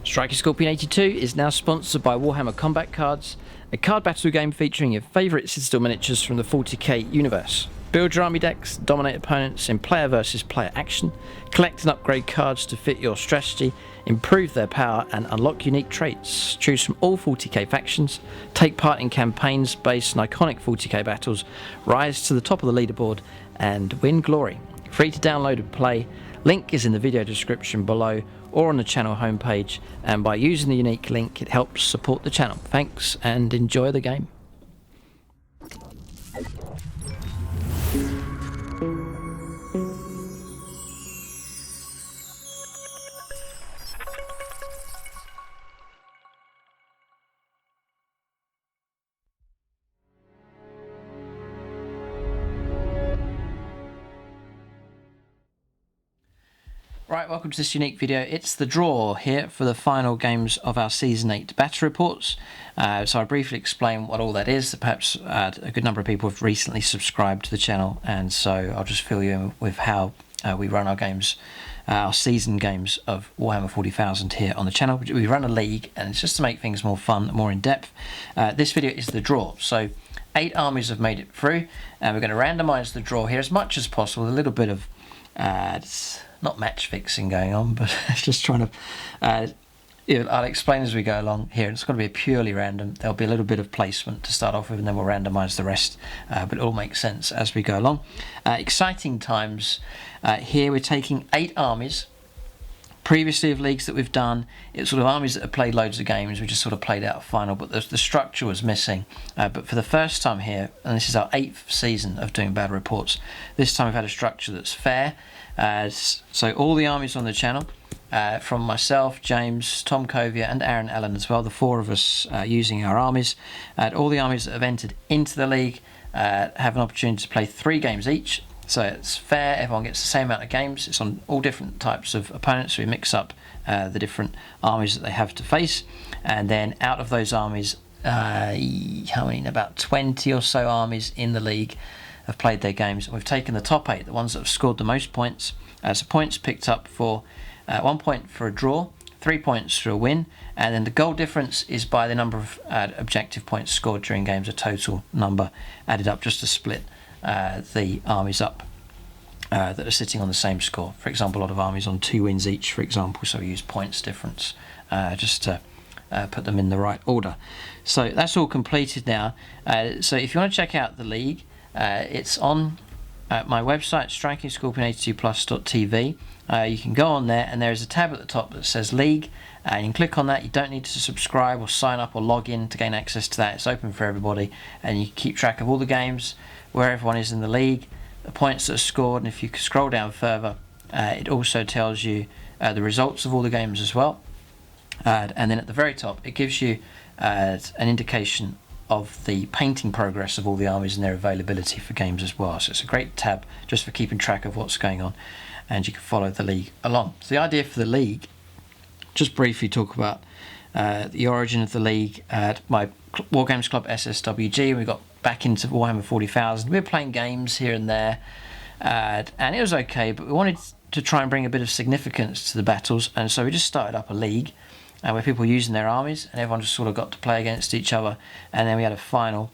Striker Scorpion 82 is now sponsored by Warhammer Combat Cards, a card battle game featuring your favourite Citadel miniatures from the 40k universe. Build your army decks, dominate opponents in player versus player action, collect and upgrade cards to fit your strategy, improve their power and unlock unique traits. Choose from all 40k factions, take part in campaigns based on iconic 40k battles, rise to the top of the leaderboard and win glory. Free to download and play, link is in the video description below or on the channel homepage, and by using the unique link it helps support the channel. Thanks and enjoy the game. Right, welcome to this unique video. It's the draw here for the final games of our Season 8 battle reports. So I'll briefly explain what all that is. Perhaps a good number of people have recently subscribed to the channel, and so I'll just fill you in with how we run our games, our season games of Warhammer 40,000 here on the channel. We run a league, and it's just to make things more fun, more in depth. This video is the draw. So 8 armies have made it through, and we're going to randomise the draw here as much as possible. A little bit of not match fixing going on, but just trying to I'll explain as we go along here. It's going to be purely random. There'll be a little bit of placement to start off with, and then we'll randomise the rest, but it all makes sense as we go along. Exciting times here. We're taking 8 armies previously of leagues that we've done. It's sort of armies that have played loads of games. We just sort of played out a final, but the structure was missing. But for the first time here, and this is our 8th season of doing battle reports, this time we've had a structure that's fair. So all the armies on the channel, from myself, James, Tom Covia and Aaron Allen as well, the 4 of us using our armies, all the armies that have entered into the league have an opportunity to play 3 games each. So it's fair, everyone gets the same amount of games. It's on all different types of opponents, so we mix up the different armies that they have to face, and then out of those armies, how many? About 20 or so armies in the league have played their games. We've taken the top 8, the ones that have scored the most points. So points picked up for 1 point for a draw, 3 points for a win, and then the goal difference is by the number of objective points scored during games, a total number added up just to split the armies up that are sitting on the same score. For example, a lot of armies on 2 wins each, for example, so we use points difference just to put them in the right order. So that's all completed now. So if you want to check out the league, it's on my website, strikingscorpion82plus.tv. You can go on there, and there is a tab at the top that says League, and you can click on that. You don't need to subscribe or sign up or log in to gain access to that. It's open for everybody, and you can keep track of all the games, where everyone is in the league, the points that are scored, and if you scroll down further, it also tells you the results of all the games as well. And then at the very top, it gives you an indication of the painting progress of all the armies and their availability for games as well. So it's a great tab just for keeping track of what's going on, and you can follow the league along. So the idea for the league, just briefly talk about the origin of the league. My Wargames club SSWG, we got back into Warhammer 40,000. We were playing games here and there, and it was okay, but we wanted to try and bring a bit of significance to the battles, and so we just started up a league where people were using their armies, and everyone just sort of got to play against each other, and then we had a final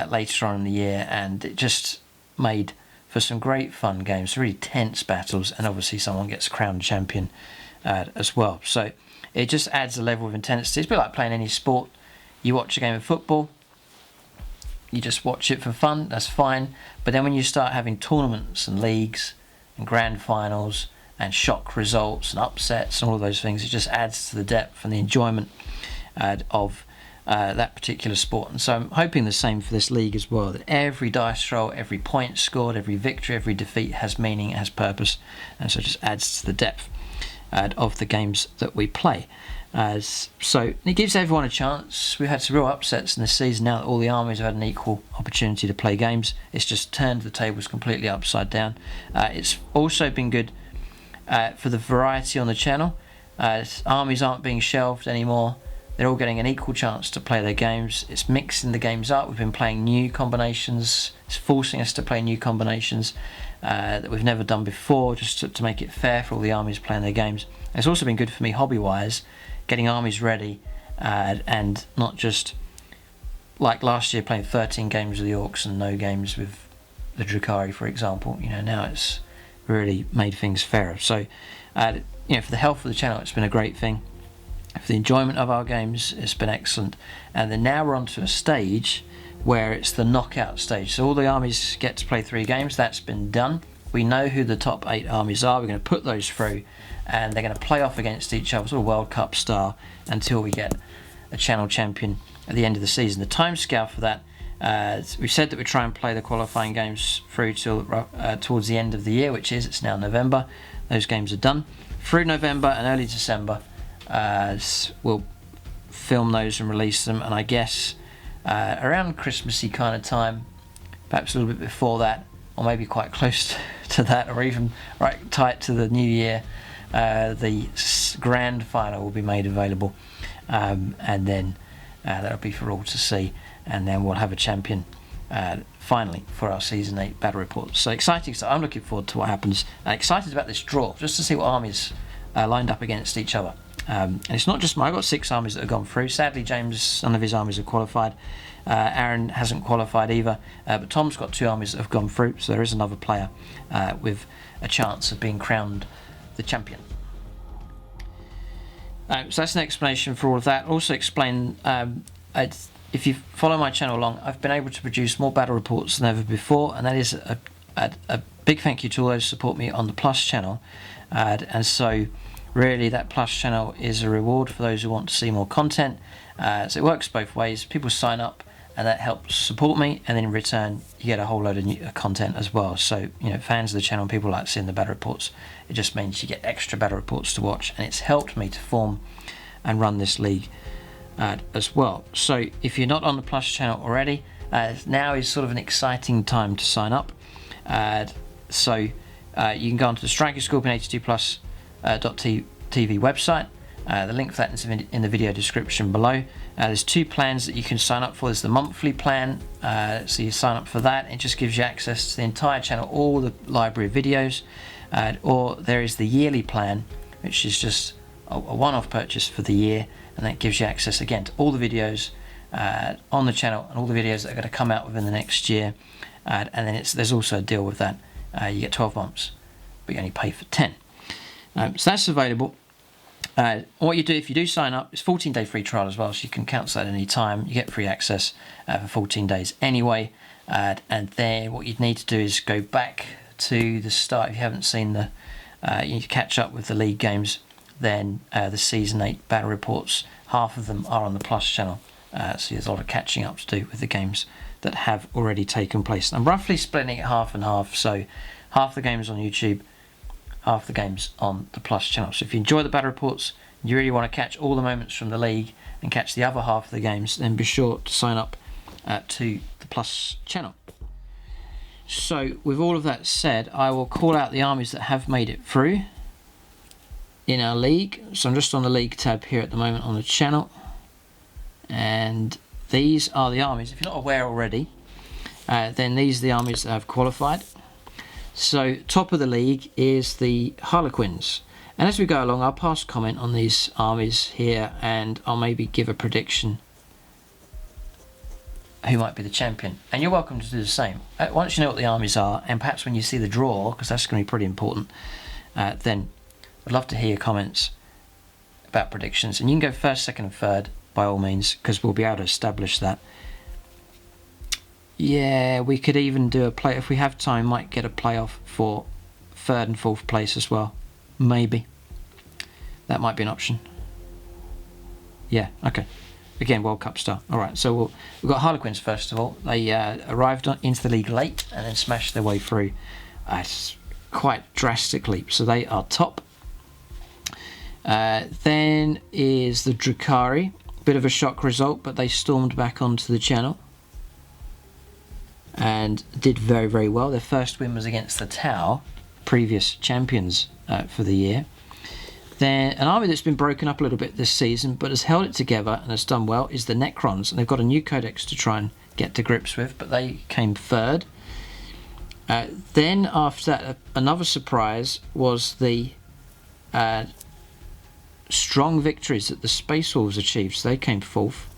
later on in the year, and it just made for some great fun games, really tense battles, and obviously someone gets crowned champion as well. So it just adds a level of intensity. It's a bit like playing any sport. You watch a game of football, you just watch it for fun, that's fine, but then when you start having tournaments and leagues and grand finals and shock results and upsets and all of those things, it just adds to the depth and the enjoyment of that particular sport. And so I'm hoping the same for this league as well, that every dice roll, every point scored, every victory, every defeat has meaning, it has purpose, and so it just adds to the depth of the games that we play. So it gives everyone a chance. We've had some real upsets in this season now that all the armies have had an equal opportunity to play games. It's just turned the tables completely upside down. It's also been good for the variety on the channel. Armies aren't being shelved anymore. they're all getting an equal chance to play their games. It's mixing the games up. We've been playing new combinations. It's forcing us to play new combinations that we've never done before, just to make it fair for all the armies playing their games. And it's also been good for me hobby-wise, getting armies ready, and not just like last year playing 13 games with the Orcs and no games with the Jakari, for example. Now it's really made things fairer. So for the health of the channel, it's been a great thing. For the enjoyment of our games, it's been excellent. And then now we're on to a stage where it's the knockout stage. So all the armies get to play 3 games. That's been done. We know who the top 8 armies are. We're going to put those through, and they're going to play off against each other, sort of World Cup style, until we get a channel champion at the end of the season. The timescale for that, we've said that we try and play the qualifying games through till towards the end of the year, it's now November. Those games are done. Through November and early December, we'll film those and release them, and I guess around Christmassy kind of time, perhaps a little bit before that, or maybe quite close to that, or even right tight to the new year, the grand final will be made available, and then that'll be for all to see, and then we'll have a champion finally for our Season 8 battle reports. So exciting stuff. I'm looking forward to what happens. Excited about this draw, just to see what armies lined up against each other. And it's not just I've got 6 armies that have gone through. Sadly, James, none of his armies have qualified. Aaron hasn't qualified either, but Tom's got 2 armies that have gone through, so there is another player with a chance of being crowned the champion. So that's an explanation for all of that. Also explain, if you follow my channel along, I've been able to produce more battle reports than ever before, and that is a big thank you to all those who support me on the Plus channel. And so really that Plus channel is a reward for those who want to see more content. So it works both ways. People sign up and that helps support me, and then in return you get a whole load of new content as well. So fans of the channel, people like seeing the battle reports. It just means you get extra battle reports to watch, and it's helped me to form and run this league as well. So if you're not on the Plus channel already, now is sort of an exciting time to sign up. So you can go onto the Strike Your Scorpion 82plus.tv website. The link for that is in the video description below. There's 2 plans that you can sign up for. There's the monthly plan, so you sign up for that. It just gives you access to the entire channel, all the library of videos. Or there is the yearly plan, which is just a one-off purchase for the year, and that gives you access again to all the videos on the channel and all the videos that are going to come out within the next year. And then there's also a deal with that. You get 12 months, but you only pay for 10. So that's available. What you do if you do sign up, it's 14-day free trial as well, so you can cancel at any time. You get free access for 14 days anyway. And then what you'd need to do is go back to the start. If you haven't seen you need to catch up with the league games. Then the Season 8 battle reports, half of them are on the Plus channel. So there's a lot of catching up to do with the games that have already taken place. I'm roughly splitting it half and half, so half the games on YouTube, half the games on the Plus channel. So if you enjoy the battle reports, and you really want to catch all the moments from the league and catch the other half of the games, then be sure to sign up to the Plus channel. So with all of that said, I will call out the armies that have made it through in our league. So I'm just on the league tab here at the moment on the channel, and these are the armies. If you're not aware already, then these are the armies that have qualified. So top of the league is the Harlequins, and as we go along I'll pass comment on these armies here, and I'll maybe give a prediction who might be the champion, and you're welcome to do the same. Once you know what the armies are, and perhaps when you see the draw, because that's going to be pretty important, then I'd love to hear your comments about predictions, and you can go first, second and third by all means, because we'll be able to establish that. Yeah, we could even do a play if we have time. Might get a playoff for 3rd and 4th place as well, maybe. That might be an option. Yeah, okay. Again, World Cup style. All right, so we've got Harlequins first of all. They arrived into the league late and then smashed their way through quite drastically. So they are top. Then is the Jakari. Bit of a shock result, but they stormed back onto the channel and did very, very well. Their first win was against the Tau, previous champions for the year. Then an army that's been broken up a little bit this season, but has held it together and has done well, is the Necrons, and they've got a new codex to try and get to grips with, but they came third. Then after that, another surprise was the strong victories that the Space Wolves achieved. So they came fourth.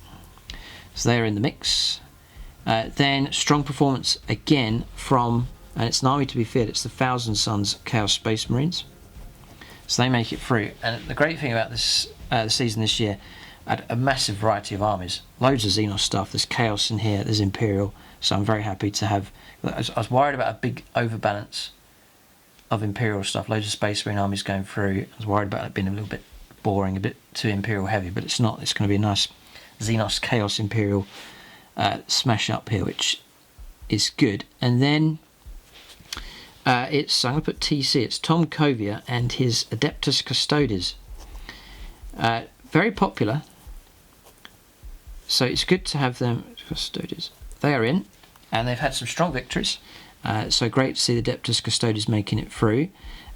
So they're in the mix. Then strong performance again from, and it's an army to be feared, it's the Thousand Sons Chaos Space Marines. So they make it through. And the great thing about this season this year, had a massive variety of armies. Loads of Xenos stuff. There's Chaos in here, there's Imperial. So I'm very happy to have... I was worried about a big overbalance of Imperial stuff. Loads of Space Marine armies going through. I was worried about it being a little bit boring, a bit too Imperial heavy, but it's not. It's going to be a nice Xenos Chaos Imperial smash up here, which is good. And then it's, I'm going to put TC, it's Tom Covia and his Adeptus Custodes. Very popular, so it's good to have them. Custodes, they are in, and they've had some strong victories, so great to see the Adeptus Custodes making it through.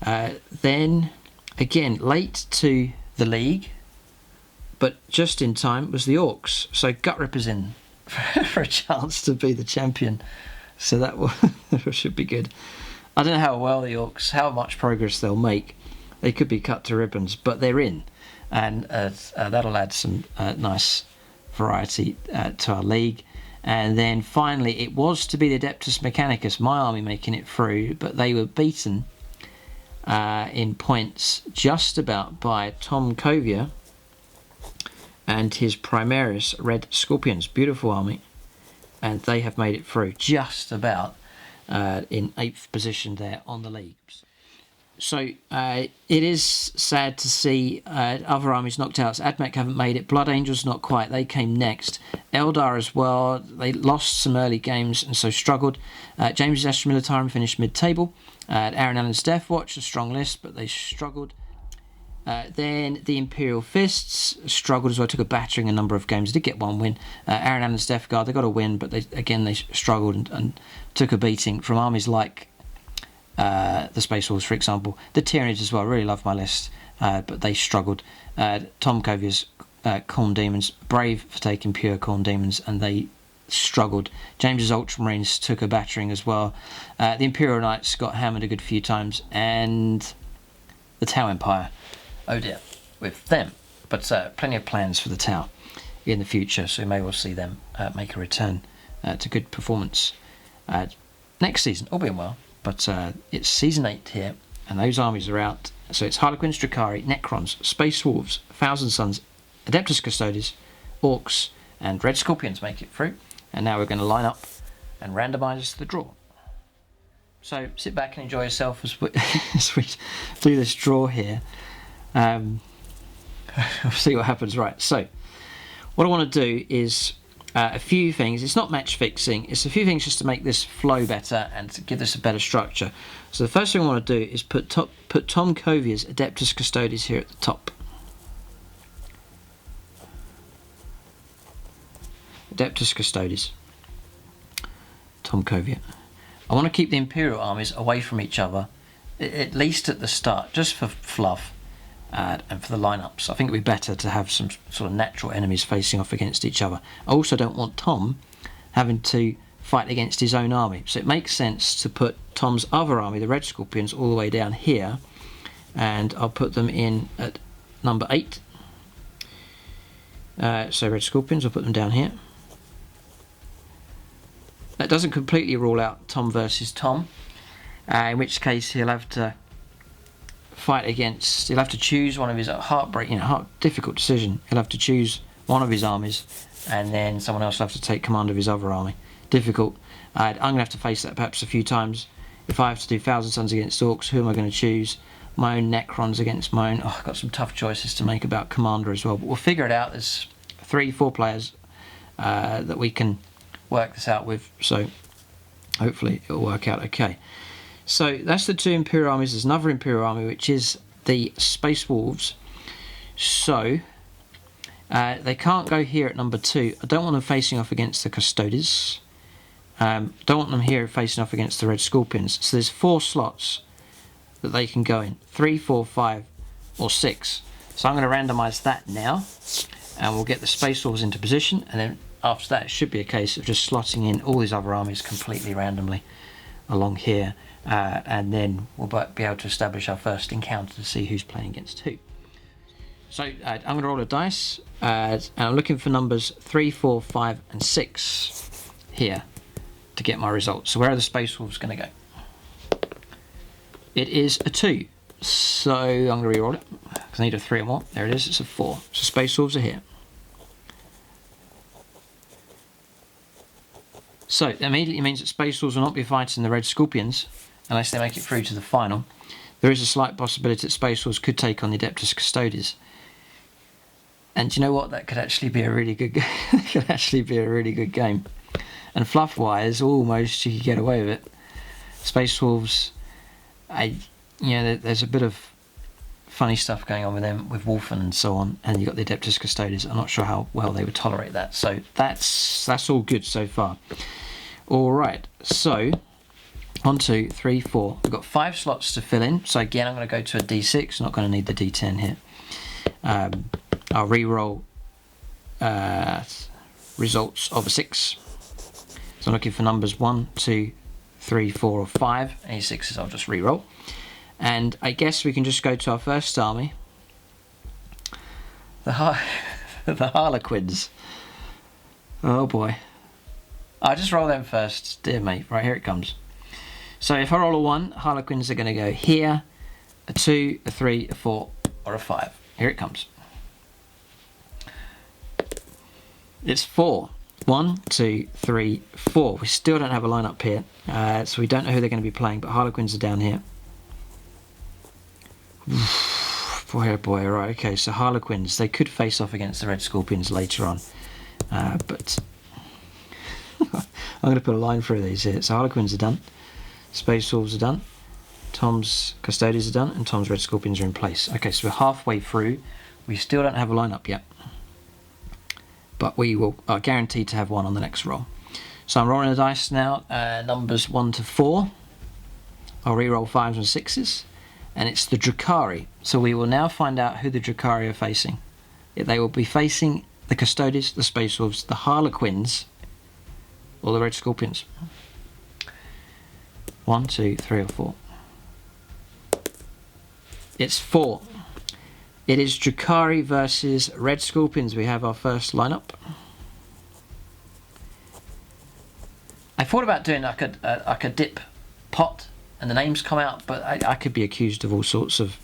Then again, late to the league, but just in time was the Orcs, so Gut Ripper's in for a chance to be the champion, so that should be good. I don't know how well the Orcs, how much progress they'll make. They could be cut to ribbons, but they're in, and that'll add some nice variety to our league. And then finally, it was to be the Adeptus Mechanicus, my army, making it through, but they were beaten in points just about by Tom Covia and his Primaris Red Scorpions. Beautiful army, and they have made it through just about in 8th position there on the league. So it is sad to see other armies knocked out. So Admech haven't made it. Blood Angels not quite. They came next. Eldar as well. They lost some early games and so struggled. James's Astra Militarum finished mid-table. Aaron Allen's Death Watch, a strong list, but they struggled. Then the Imperial Fists struggled as well. Took a battering a number of games. Did get one win. Aaron Allen's Death Guard, they got a win, but they struggled and took a beating from armies like the Space Wolves, for example. The Tyranids as well, really love my list, but they struggled. Tom Covia's Khorne Demons, brave for taking pure Khorne Demons, and they struggled. James's Ultramarines took a battering as well. The Imperial Knights got hammered a good few times, and the Tau Empire, oh dear, with them. But plenty of plans for the Tau in the future, so we may well see them make a return to good performance next season, all being well. But it's Season 8 here, and those armies are out. So it's Harlequins, Jakari, Necrons, Space Wolves, Thousand Sons, Adeptus Custodes, Orcs, and Red Scorpions make it through. And now we're going to line up and randomise the draw. So sit back and enjoy yourself as we do this draw here. We'll see what happens. Right, so what I want to do is a few things. It's not match fixing, it's a few things just to make this flow better and to give this a better structure. So the first thing I want to do is put Tom Covia's Adeptus Custodes here at the top. Adeptus Custodes, Tom Covia. I want to keep the Imperial armies away from each other, at least at the start, just for fluff and for the lineups. I think it would be better to have some sort of natural enemies facing off against each other. I also don't want Tom having to fight against his own army, so it makes sense to put Tom's other army, the Red Scorpions, all the way down here, and I'll put them in at number 8. So Red Scorpions, I'll put them down here. That doesn't completely rule out Tom versus Tom, in which case he'll have to fight against, he'll have to choose one of his difficult decision. He'll have to choose one of his armies, and then someone else will have to take command of his other army. Difficult. I'm going to have to face that perhaps a few times. If I have to do Thousand Sons against Orcs, who am I going to choose? My own Necrons against my own. Oh, I've got some tough choices to make about Commander as well, but we'll figure it out. There's 3-4 players that we can work this out with, so hopefully it'll work out okay. So that's the 2 Imperial armies. There's another Imperial army, which is the Space Wolves. So they can't go here at number 2. I don't want them facing off against the Custodes. Don't want them here facing off against the Red Scorpions. So there's 4 slots that they can go in. 3, 4, 5, or 6. So I'm going to randomise that now, and we'll get the Space Wolves into position, and then after that it should be a case of just slotting in all these other armies completely randomly along here, and then we'll be able to establish our first encounter to see who's playing against who. So I'm going to roll a dice, and I'm looking for numbers 3, 4, 5 and 6 here to get my results. So where are the Space Wolves going to go? It is a 2, so I'm going to re-roll it because I need a 3 or more. There it is, it's a 4. So Space Wolves are here. So that immediately means that Space Wolves will not be fighting the Red Scorpions unless they make it through to the final. There is a slight possibility that Space Wolves could take on the Adeptus Custodes. And you know what? That could actually be a really good game. And fluff-wise, almost you could get away with it. Space Wolves, there's a bit of funny stuff going on with them, with Wolfen and so on, and you've got the Adeptus Custodes. I'm not sure how well they would tolerate that. So that's all good so far. All right, so 1, 2, 3, 4. We've got 5 slots to fill in. So again, I'm going to go to a D6. Not going to need the D10 here. I'll re-roll results of a 6. So I'm looking for numbers 1, 2, 3, 4 or 5. Any 6s I'll just re-roll. And I guess we can just go to our first army. The Harlequins. Oh boy. I'll just roll them first. Dear me. Right, here it comes. So if I roll a 1, Harlequins are going to go here. A 2, a 3, a 4 or a 5. Here it comes. It's 4. 1, 2, 3, 4. We still don't have a lineup here, so we don't know who they're going to be playing, but Harlequins are down here. Boy, oh boy, right, okay, so Harlequins, they could face off against the Red Scorpions later on, but I'm going to put a line through these here. So Harlequins are done, Space Wolves are done, Tom's Custodes are done, and Tom's Red Scorpions are in place. Okay, so we're halfway through. We still don't have a lineup yet, but we are guaranteed to have one on the next roll. So I'm rolling the dice now, numbers 1 to 4. I'll re-roll 5s and 6s, and it's the Jakari. So we will now find out who the Jakari are facing. They will be facing the Custodes, the Space Wolves, the Harlequins, or the Red Scorpions. 1, 2, 3 or 4. It's 4. It is Jakari versus Red Scorpions. We have our first lineup. I thought about doing like a dip pot and the names come out, but I could be accused of all sorts of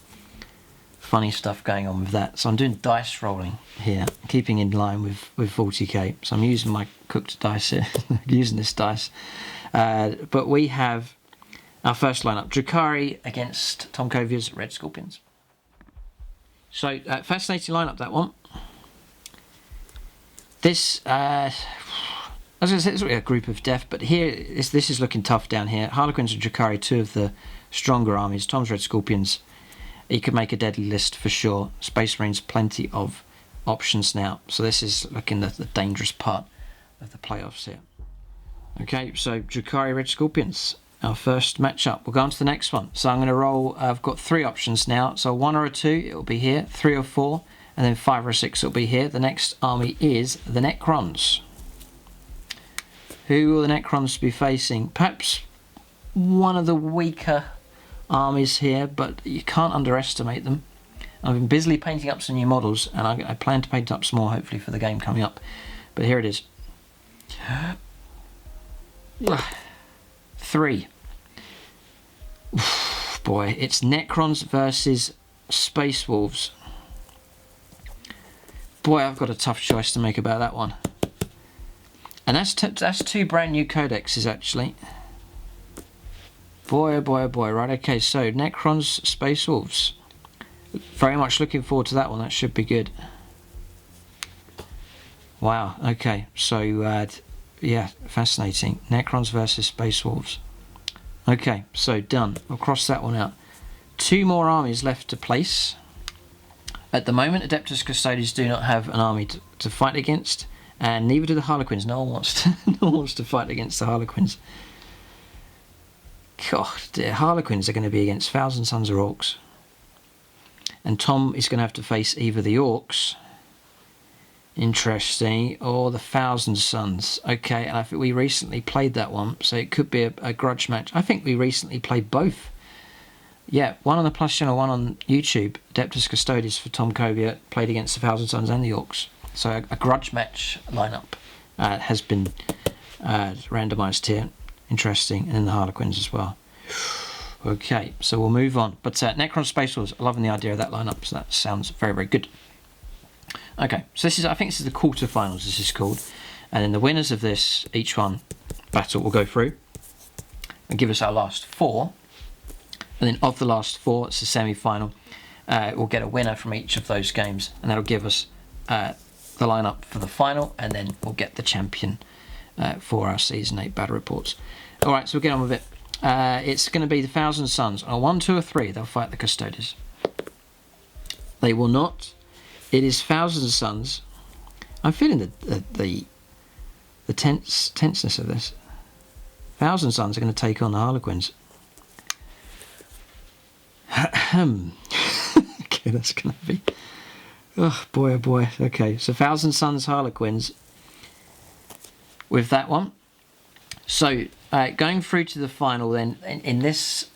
funny stuff going on with that. So I'm doing dice rolling here, keeping in line with 40k. So I'm using my cooked dice here, using this dice. But we have our first lineup, Jakari against Tom Covia's Red Scorpions. So, fascinating lineup, that one. This, I was going to say, it's a group of death, but here, this is looking tough down here. Harlequins and Jakari, 2 of the stronger armies. Tom's Red Scorpions, he could make a deadly list for sure. Space Marines, plenty of options now. So this is looking at the dangerous part of the playoffs here. Okay, so Jakari, Red Scorpions. Our first matchup. We'll go on to the next one. So I'm going to roll, I've got 3 options now. So 1 or a 2, it'll be here. 3 or 4, and then 5 or 6, it'll be here. The next army is the Necrons. Who will the Necrons be facing? Perhaps one of the weaker armies here, but you can't underestimate them. I've been busily painting up some new models, and I plan to paint up some more, hopefully, for the game coming up. But here it is. 3. Oof, boy, it's Necrons versus Space Wolves. Boy, I've got a tough choice to make about that one. And that's 2 brand new codexes, actually. Boy, oh boy, oh boy. Right, okay, so Necrons, Space Wolves. Very much looking forward to that one. That should be good. Wow, okay, so yeah, fascinating. Necrons versus Space Wolves. Okay, so done. We'll cross that one out. 2 more armies left to place. At the moment, Adeptus Custodes do not have an army to fight against, and neither do the Harlequins. No one wants to fight against the Harlequins. God, the Harlequins are going to be against Thousand Sons of Orcs. And Tom is going to have to face either the Orcs, interesting, or the Thousand Suns. Okay, and I think we recently played that one, so it could be a grudge match. I think we recently played both. Yeah, one on the Plus channel, one on YouTube. Adeptus Custodes for Tom Covia played against the Thousand Suns and the Orcs. So a grudge match lineup has been randomised here. Interesting, and then the Harlequins as well. Okay, so we'll move on. But Necron Space Wolves, loving the idea of that lineup, so that sounds very, very good. Okay, so this is, I think this is the quarterfinals, this is called. And then the winners of this, each one, battle will go through and give us our last 4. And then of the last 4, it's the semi-final. We'll get a winner from each of those games, and that'll give us the lineup for the final, and then we'll get the champion for our Season 8 battle reports. Alright, so we'll get on with it. It's going to be the Thousand Suns. On a 1, 2 or 3, they'll fight the Custodes. They will not. It is Thousand Suns. I'm feeling the tenseness of this. Thousand Suns are going to take on the Harlequins. Okay, that's going to be... Oh boy, oh boy. Okay, so Thousand Suns, Harlequins with that one. So, going through to the final then, in this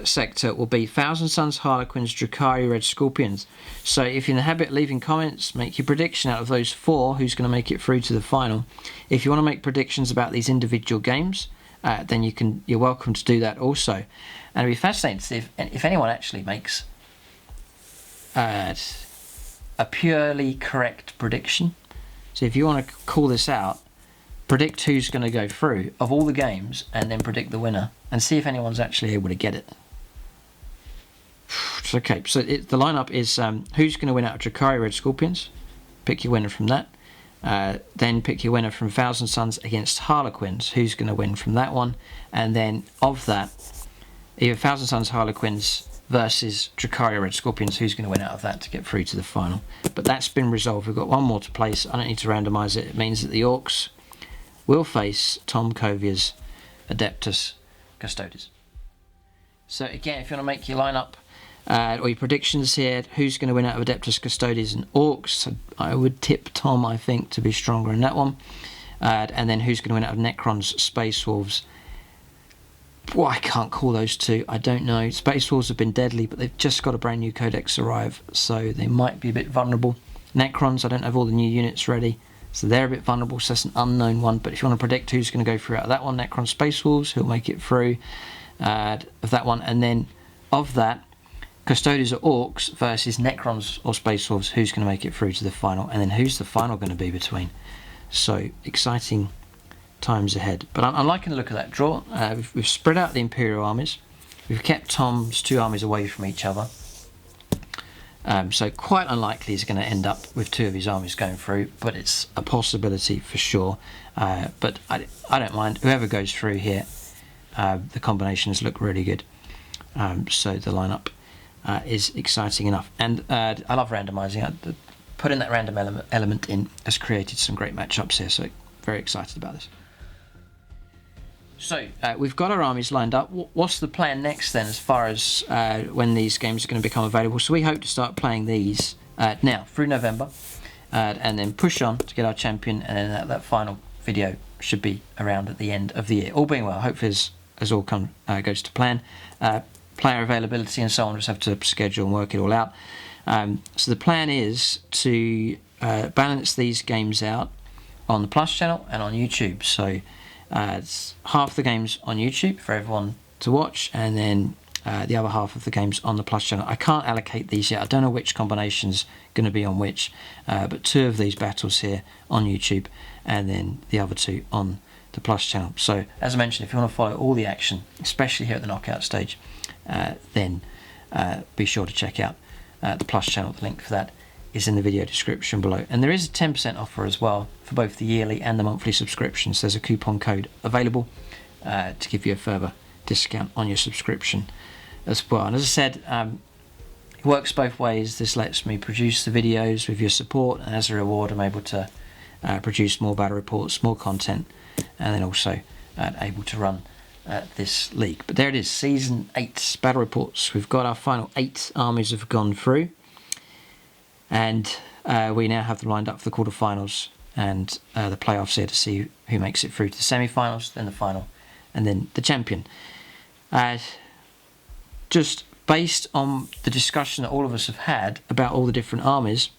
sector will be Thousand Suns, Harlequins, Jakari, Red Scorpions. So if you're in the habit of leaving comments, make your prediction out of those 4 who's going to make it through to the final. If you want to make predictions about these individual games, then you're welcome to do that also. And it'd be fascinating to see if anyone actually makes a purely correct prediction. So if you want to call this out, predict who's going to go through of all the games and then predict the winner and see if anyone's actually able to get it. Okay, so the lineup is who's going to win out of Jakari, Red Scorpions. Pick your winner from that. Then pick your winner from Thousand Suns against Harlequins. Who's going to win from that one? And then of that, either Thousand Suns, Harlequins versus Jakari, Red Scorpions. Who's going to win out of that to get through to the final? But that's been resolved. We've got one more to place. I don't need to randomise it. It means that the Orcs will face Tom Covia's Adeptus Custodes. So again, if you want to make your lineup or your predictions here, who's going to win out of Adeptus Custodes and Orcs? I would tip Tom, I think, to be stronger in that one. And then who's going to win out of Necrons, Space Wolves? Well, I can't call those two. I don't know. Space Wolves have been deadly, but they've just got a brand new codex arrive, so they might be a bit vulnerable. Necrons, I don't have all the new units ready, so they're a bit vulnerable, so that's an unknown one. But if you want to predict who's going to go through out of that one, Necron Space Wolves, who'll make it through of that one. And then of that, Custodes or Orcs versus Necrons or Space Wolves, who's going to make it through to the final? And then who's the final going to be between? So, exciting times ahead. But I'm liking the look of that draw. We've spread out the Imperial armies. We've kept Tom's 2 armies away from each other. So quite unlikely he's going to end up with 2 of his armies going through, but it's a possibility for sure. But I don't mind. Whoever goes through here, the combinations look really good. So the lineup is exciting enough. And I love randomising. Putting that random element in has created some great matchups here, so very excited about this. So we've got our armies lined up. What's the plan next then, as far as when these games are going to become available? So we hope to start playing these now through November, and then push on to get our champion, and then that final video should be around at the end of the year. All being well, hopefully as all goes to plan. Player availability and so on, just have to schedule and work it all out. So the plan is to balance these games out on the Plus channel and on YouTube. So it's half the games on YouTube for everyone to watch, and then the other half of the games on the Plus channel. I can't allocate these yet. I don't know which combination's going to be on which, but 2 of these battles here on YouTube, and then the other 2 on the Plus channel. So as I mentioned, if you want to follow all the action, especially here at the knockout stage, then be sure to check out the Plus channel. The link for that is in the video description below. And there is a 10% offer as well for both the yearly and the monthly subscriptions. There's a coupon code available to give you a further discount on your subscription as well. And as I said, it works both ways. This lets me produce the videos with your support, and as a reward I'm able to produce more battle reports, more content, and then also able to run this league. But there it is, Season 8 battle reports. We've got our final 8 armies have gone through. And we now have them lined up for the quarterfinals and the playoffs here to see who makes it through to the semi-finals, then the final, and then the champion. Just based on the discussion that all of us have had about all the different armies,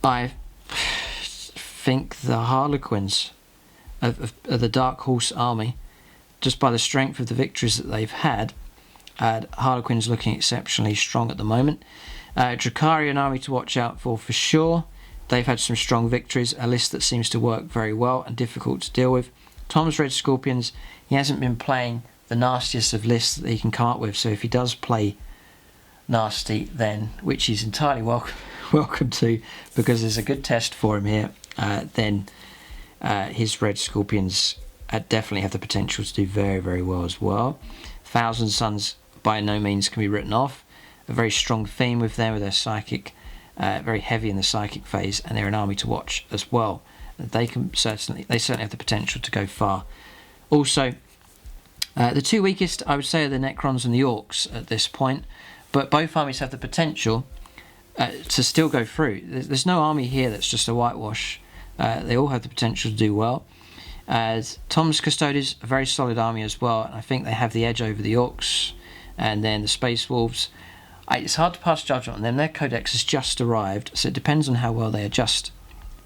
I think the Harlequins of the Dark Horse army, just by the strength of the victories that they've had, Harlequins looking exceptionally strong at the moment. Jakari, an army to watch out for sure. They've had some strong victories, a list that seems to work very well and difficult to deal with. Tom's Red Scorpions, he hasn't been playing the nastiest of lists that he can come up with, so if he does play nasty, then, which he's entirely welcome to, because there's a good test for him here, then his Red Scorpions definitely have the potential to do very, very well as well. Thousand Suns by no means can be written off. A very strong theme with them, with their psychic, very heavy in the psychic phase, and they're an army to watch as well. They certainly have the potential to go far. Also, the two weakest, I would say, are the Necrons and the Orcs at this point, but both armies have the potential to still go through. There's no army here that's just a whitewash. They all have the potential to do well. Tom's Custodes, a very solid army as well, and I think they have the edge over the Orcs. And then the Space Wolves, it's hard to pass judgment on them. Their codex has just arrived, so it depends on how well they adjust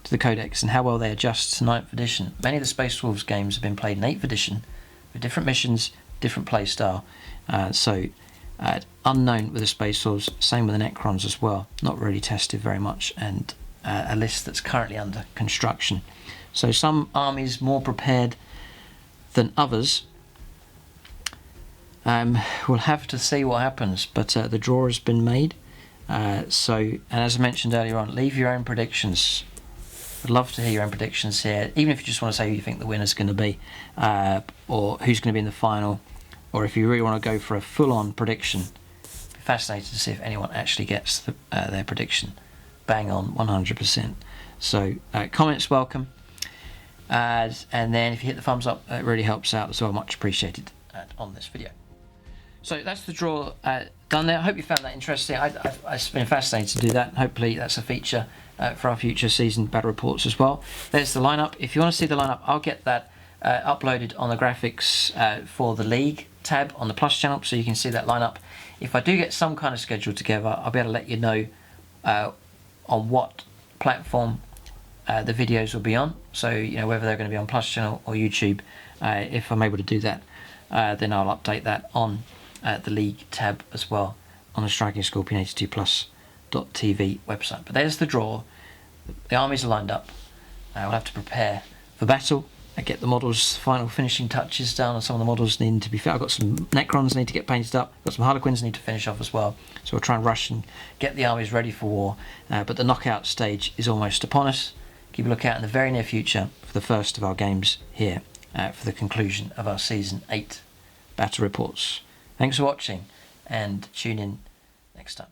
to the codex and how well they adjust to 9th edition. Many of the Space Wolves games have been played in 8th edition with different missions, different play style. So unknown with the Space Wolves, same with the Necrons as well. Not really tested very much, and a list that's currently under construction. So some armies more prepared than others. We'll have to see what happens, but the draw has been made. And as I mentioned earlier on, leave your own predictions. I'd love to hear your own predictions here, even if you just want to say who you think the winner's going to be, or who's going to be in the final, or if you really want to go for a full-on prediction. I'd be fascinated to see if anyone actually gets their prediction bang on 100%. So comments welcome, and then if you hit the thumbs up, it really helps out as well. Much appreciated on this video. So that's the draw done there. I hope you found that interesting. It's been fascinating to do that. Hopefully that's a feature for our future season battle reports as well. There's the lineup. If you want to see the lineup, I'll get that uploaded on the graphics for the league tab on the Plus channel, so you can see that lineup. If I do get some kind of schedule together, I'll be able to let you know on what platform the videos will be on. So whether they're going to be on Plus channel or YouTube. If I'm able to do that, then I'll update that on the league tab as well on the Striking Scorpion 82plus.tv website. But there's the draw. The armies are lined up. We'll have to prepare for battle and get the models, final finishing touches down on some of the models needing to be fit. I've got some Necrons need to get painted up. I've got some Harlequins need to finish off as well. So we'll try and rush and get the armies ready for war. But the knockout stage is almost upon us. Keep a lookout in the very near future for the first of our games here for the conclusion of our Season 8 battle reports. Thanks for watching, and tune in next time.